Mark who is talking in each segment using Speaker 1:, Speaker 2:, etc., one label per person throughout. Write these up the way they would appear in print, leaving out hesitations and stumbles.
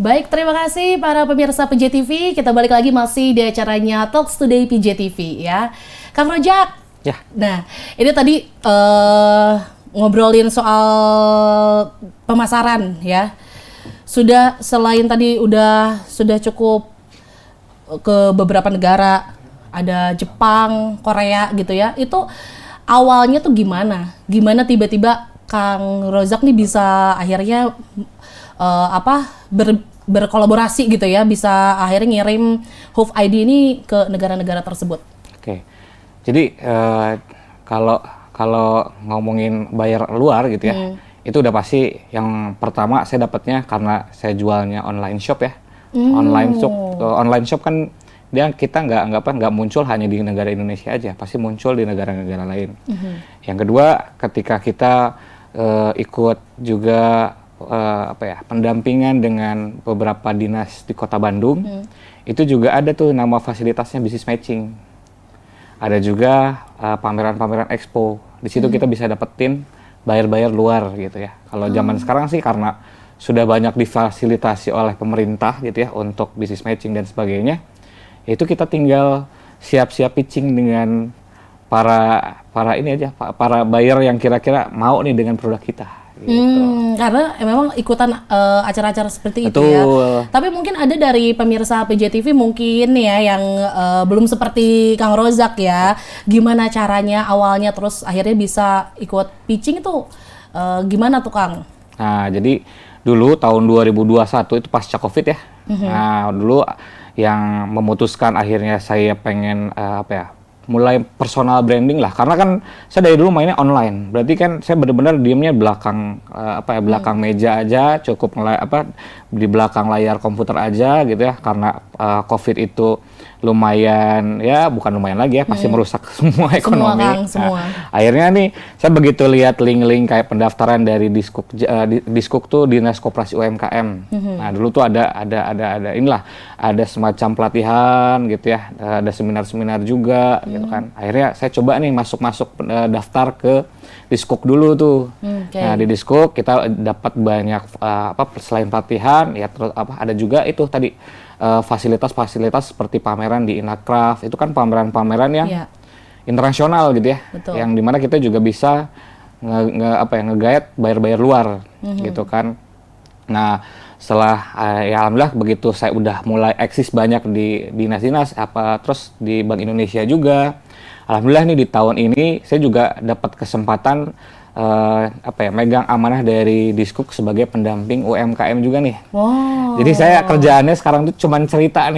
Speaker 1: Baik, terima kasih para pemirsa PJTV. Kita balik lagi masih di acaranya Talks Today PJTV ya. Kang Rojak.
Speaker 2: Ya.
Speaker 1: Nah, ini tadi ngobrolin soal pemasaran ya. Sudah selain tadi sudah cukup ke beberapa negara, ada Jepang, Korea gitu ya. Itu awalnya tuh gimana? Gimana tiba-tiba Kang Rojak nih bisa akhirnya berkolaborasi gitu ya, bisa akhirnya ngirim Hoof ID ini ke negara-negara tersebut.
Speaker 2: Oke. Jadi kalau ngomongin bayar luar gitu ya, itu udah pasti yang pertama saya dapatnya karena saya jualnya online shop ya. Online shop kan kita nggak muncul hanya di negara Indonesia aja, pasti muncul di negara-negara lain. Yang kedua, ketika kita ikut juga pendampingan dengan beberapa dinas di Kota Bandung, itu juga ada tuh nama fasilitasnya business matching. Ada juga pameran-pameran expo. Di situ kita bisa dapetin bayar-bayar luar gitu ya. Kalau zaman sekarang sih karena sudah banyak difasilitasi oleh pemerintah gitu ya untuk business matching dan sebagainya. Itu kita tinggal siap-siap pitching dengan para buyer yang kira-kira mau nih dengan produk kita. Gitu.
Speaker 1: Karena memang ikutan acara-acara seperti itu
Speaker 2: Betul.
Speaker 1: ya. Tapi mungkin ada dari pemirsa PJTV mungkin ya yang belum seperti Kang Rojak ya. Gimana caranya awalnya terus akhirnya bisa ikut pitching itu gimana tuh Kang?
Speaker 2: Nah, jadi dulu tahun 2021 itu pasca Covid ya. Nah, dulu yang memutuskan akhirnya saya pengen mulai personal branding lah, karena kan saya dari dulu mainnya online, berarti kan saya benar-benar diemnya belakang belakang meja aja, cukup di belakang layar komputer aja gitu ya, karena COVID itu lumayan ya, bukan lumayan lagi ya, pasti merusak semua ekonomi.
Speaker 1: Semua.
Speaker 2: Nah, akhirnya nih saya begitu lihat link-link kayak pendaftaran dari Diskuk tuh Dinas Koperasi UMKM. Nah, dulu tuh ada semacam pelatihan gitu ya, ada seminar-seminar juga gitu kan. Akhirnya saya coba nih masuk daftar ke Diskuk dulu tuh. Nah, di Diskuk kita dapat banyak selain pelatihan ya, terus ada juga itu tadi fasilitas-fasilitas seperti pameran di Inacraft. Itu kan pameran-pameran yang internasional gitu ya.
Speaker 1: Betul.
Speaker 2: Yang dimana kita juga bisa nge-guide buyer-buyer luar gitu kan. Nah, setelah ya alhamdulillah begitu saya udah mulai eksis banyak di dinas-dinas terus di Bank Indonesia juga. Alhamdulillah nih di tahun ini saya juga dapat kesempatan megang amanah dari Diskuk sebagai pendamping UMKM juga nih.
Speaker 1: Wow.
Speaker 2: Jadi saya kerjaannya sekarang tuh cuman cerita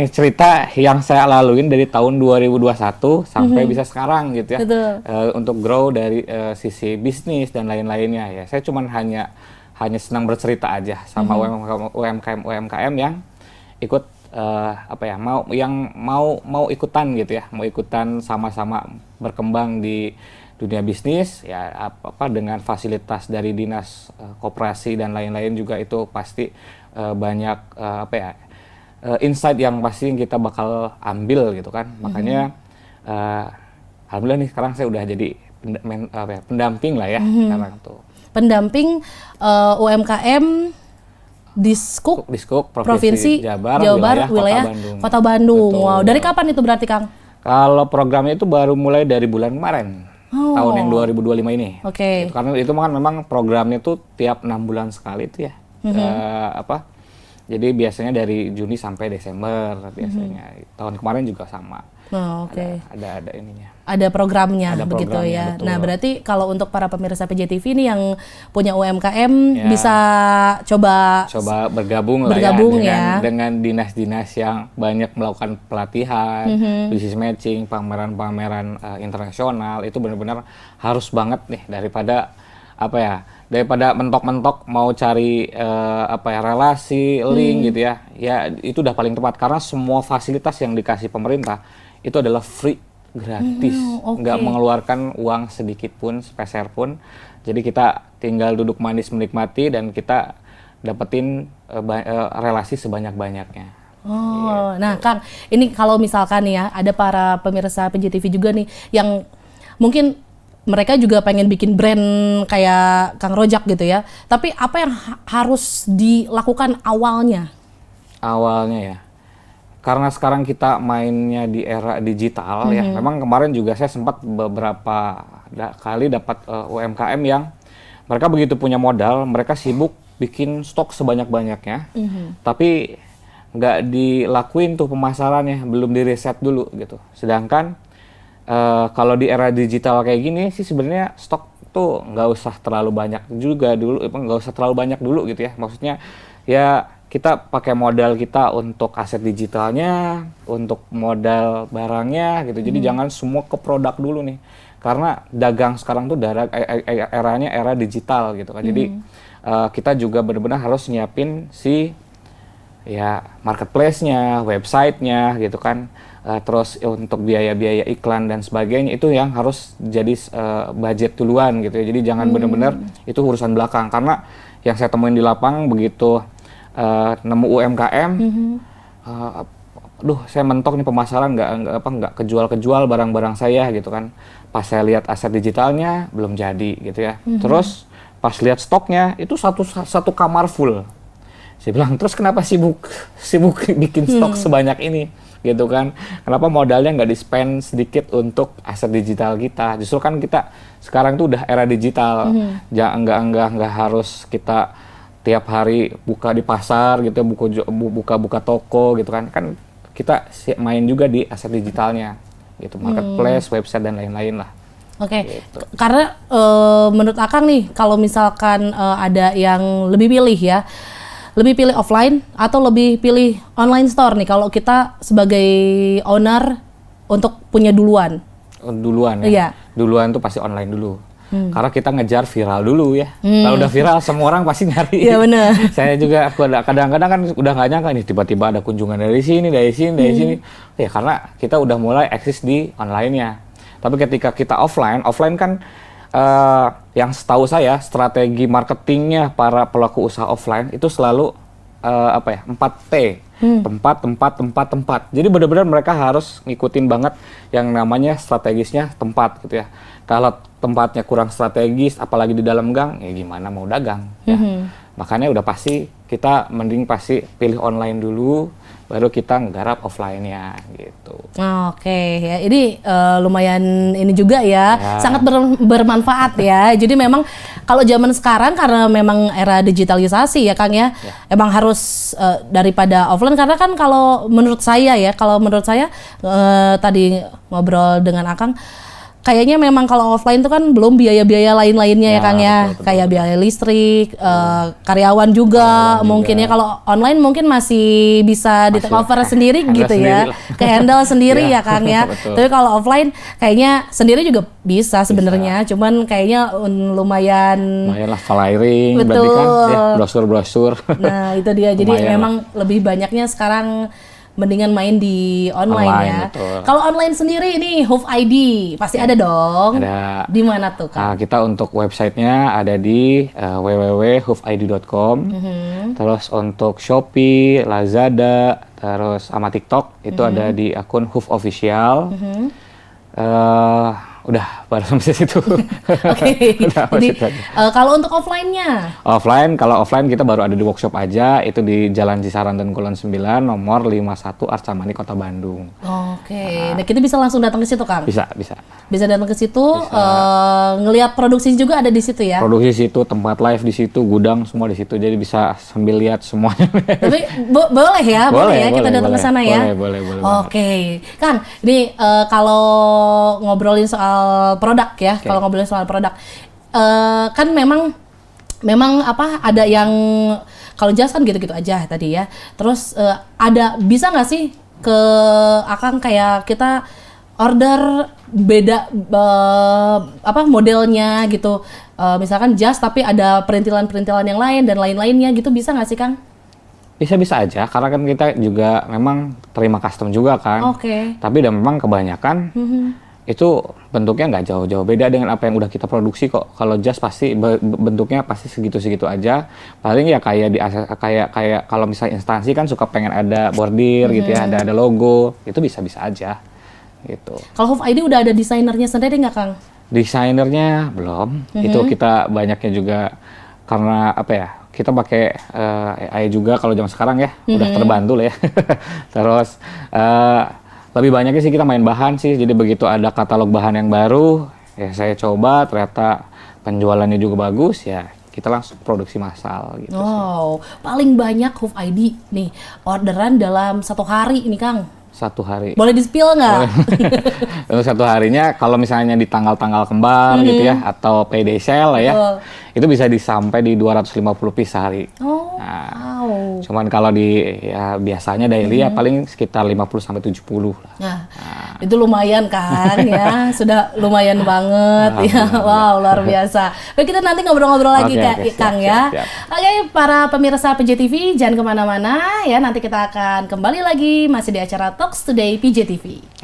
Speaker 2: yang saya laluin dari tahun 2021 sampai bisa sekarang gitu ya. Untuk grow dari sisi bisnis dan lain-lainnya ya. Saya cuman hanya senang bercerita aja sama UMKM yang ikut mau ikutan gitu ya, mau ikutan sama-sama berkembang di dunia bisnis ya, dengan fasilitas dari dinas koperasi dan lain-lain juga, itu pasti banyak insight yang pasti kita bakal ambil gitu kan. Makanya alhamdulillah nih sekarang saya udah jadi pendamping lah ya sekarang tuh.
Speaker 1: Pendamping UMKM Diskuk Provinsi Jawa Barat wilayah Kota Bandung. Wow, dari kapan itu berarti Kang?
Speaker 2: Kalau programnya itu baru mulai dari bulan kemarin. Tahun yang 2025 ini.
Speaker 1: Oke.
Speaker 2: Karena itu kan memang programnya tuh tiap 6 bulan sekali itu ya. Jadi biasanya dari Juni sampai Desember biasanya. Tahun kemarin juga sama.
Speaker 1: Oke.
Speaker 2: Ada ininya.
Speaker 1: Ada programnya begitu ya.
Speaker 2: Betul.
Speaker 1: Nah, berarti kalau untuk para pemirsa PJTV ini yang punya UMKM bisa coba
Speaker 2: bergabung ya dengan dinas-dinas yang banyak melakukan pelatihan, business matching, pameran-pameran internasional. Itu benar-benar harus banget nih, daripada mentok-mentok mau cari relasi, link gitu ya. Ya itu udah paling tepat, karena semua fasilitas yang dikasih pemerintah itu adalah free, gratis, nggak mengeluarkan uang sedikit pun, sepeser pun. Jadi kita tinggal duduk manis menikmati dan kita dapetin relasi sebanyak-banyaknya.
Speaker 1: Nah Kang, ini kalau misalkan ya ada para pemirsa PJTV juga nih yang mungkin mereka juga pengen bikin brand kayak Kang Rojak gitu ya. Tapi apa yang harus dilakukan awalnya?
Speaker 2: Awalnya ya, karena sekarang kita mainnya di era digital ya, memang kemarin juga saya sempat beberapa kali dapat UMKM yang mereka begitu punya modal, mereka sibuk bikin stok sebanyak-banyaknya, tapi nggak dilakuin tuh pemasarannya, belum di-riset dulu gitu. Sedangkan kalau di era digital kayak gini sih sebenarnya stok tuh nggak usah terlalu banyak juga dulu, nggak usah terlalu banyak dulu gitu ya. Maksudnya ya kita pakai modal kita untuk aset digitalnya, untuk modal barangnya gitu. Jadi jangan semua ke produk dulu nih. Karena dagang sekarang tuh eranya era digital gitu kan. Jadi kita juga benar-benar harus nyiapin si ya marketplace-nya, website-nya gitu kan. Terus untuk biaya-biaya iklan dan sebagainya itu yang harus jadi budget duluan gitu ya. Jadi jangan benar-benar itu urusan belakang. Karena yang saya temuin di lapangan begitu nemu UMKM, aduh saya mentok nih pemasaran nggak kejual barang-barang saya gitu kan. Pas saya lihat aset digitalnya belum jadi gitu ya. Terus pas lihat stoknya itu satu kamar full. Saya bilang terus kenapa sibuk bikin stok sebanyak ini gitu kan? Kenapa modalnya nggak di-spend sedikit untuk aset digital kita? Justru kan kita sekarang tuh udah era digital, nggak harus kita tiap hari buka di pasar gitu, buka toko gitu kan kita main juga di aset digitalnya gitu, marketplace, website dan lain-lain lah.
Speaker 1: Oke. Gitu. Karena menurut Akang nih kalau misalkan ada yang lebih pilih offline atau lebih pilih online store nih kalau kita sebagai owner untuk punya duluan ya? Iya.
Speaker 2: Duluan tuh pasti online dulu. Karena kita ngejar viral dulu ya. Kalau udah viral semua orang pasti nyari. Iya benar. Saya juga kadang-kadang kan udah nggak nyangka nih tiba-tiba ada kunjungan dari sini. Ya karena kita udah mulai eksis di online-nya. Tapi ketika kita offline kan yang setahu saya strategi marketingnya para pelaku usaha offline itu selalu 4T. Tempat. Jadi benar-benar mereka harus ngikutin banget yang namanya strategisnya tempat gitu ya. Kalau tempatnya kurang strategis, apalagi di dalam gang, ya gimana mau dagang ya. Makanya udah pasti kita mending pilih online dulu, baru kita nggarap offline-nya gitu.
Speaker 1: Oke, ya ini lumayan ini juga ya, sangat bermanfaat ya. Jadi memang kalau zaman sekarang karena memang era digitalisasi ya Kang ya, emang harus daripada offline karena kan kalau menurut saya tadi ngobrol dengan Akang, kayaknya memang kalau offline itu kan belum biaya-biaya lain-lainnya ya Kang ya, betul, kayak biaya listrik, karyawan juga mungkin ya. Kalau online mungkin masih bisa di take over sendiri gitu ya, ke handle sendiri ya Kang ya. Tapi kalau offline kayaknya sendiri juga bisa sebenarnya, cuman kayaknya lumayan
Speaker 2: lah flyering, berarti kan ya, brosur-brosur.
Speaker 1: Nah itu dia, jadi memang lebih banyaknya sekarang mendingan main di online ya. Kalau online sendiri ini Hoof ID pasti ada dong.
Speaker 2: Ada.
Speaker 1: Di mana tuh Kak?
Speaker 2: Nah, kita untuk websitenya ada di www.hoofid.com. Terus untuk Shopee, Lazada, terus sama TikTok itu ada di akun Hoof Official. Udah baru sampai situ.
Speaker 1: Oke. Jadi kalau untuk offline-nya?
Speaker 2: Kalau offline kita baru ada di workshop aja, itu di Jalan Cisaran dan Kulon 9, nomor 51 Arcamani, Kota Bandung.
Speaker 1: Oke. Nah, kita bisa langsung datang ke situ, Kang?
Speaker 2: Bisa.
Speaker 1: Bisa datang ke situ, ngelihat produksi juga ada di situ ya?
Speaker 2: Produksi situ, tempat live di situ, gudang semua di situ, jadi bisa sambil lihat semuanya.
Speaker 1: Tapi boleh ya, kita datang ke sana ya?
Speaker 2: Boleh.
Speaker 1: Oke. Kang, ini kalau ngobrolin soal produk ya, kalau ngobrolin soal produk, kan memang ada yang kalau jas kan gitu-gitu aja tadi ya. Terus bisa nggak sih ke Akang kayak kita order beda modelnya gitu, misalkan jas tapi ada perintilan-perintilan yang lain dan lain-lainnya gitu, bisa nggak sih Kang?
Speaker 2: Bisa aja, karena kan kita juga memang terima custom juga kan. Tapi dan memang kebanyakan itu bentuknya nggak jauh-jauh beda dengan apa yang udah kita produksi kok. Kalau jas pasti bentuknya pasti segitu-segitu aja. Paling ya kayak kalau misalnya instansi kan suka pengen ada bordir gitu ya, ada logo, itu bisa aja gitu.
Speaker 1: Kalau Hoof ID udah ada desainernya sendiri nggak Kang?
Speaker 2: Desainernya belum. Itu kita banyaknya juga karena kita pakai AI juga kalau zaman sekarang ya, udah terbantu lah ya. Terus lebih banyaknya sih kita main bahan sih, jadi begitu ada katalog bahan yang baru, ya saya coba, ternyata penjualannya juga bagus, ya kita langsung produksi massal gitu sih.
Speaker 1: Oh, paling banyak Hoof ID nih orderan dalam 1 hari ini Kang.
Speaker 2: 1 hari.
Speaker 1: Boleh di-spill nggak?
Speaker 2: Untuk 1 harinya kalau misalnya di tanggal-tanggal kembar gitu ya, atau payday sale lah ya, itu bisa sampai di 250 piece sehari.
Speaker 1: Oh,
Speaker 2: Nah,
Speaker 1: wow.
Speaker 2: cuman kalau di ya biasanya daily ya paling sekitar 50 sampai 70 lah.
Speaker 1: Nah, itu lumayan kan ya, sudah lumayan banget ya. Wow, luar biasa. Baik, kita nanti ngobrol-ngobrol lagi Kang ya.
Speaker 2: Siap.
Speaker 1: Oke, para pemirsa PJTV jangan kemana-mana ya. Nanti kita akan kembali lagi masih di acara Talks Today PJTV.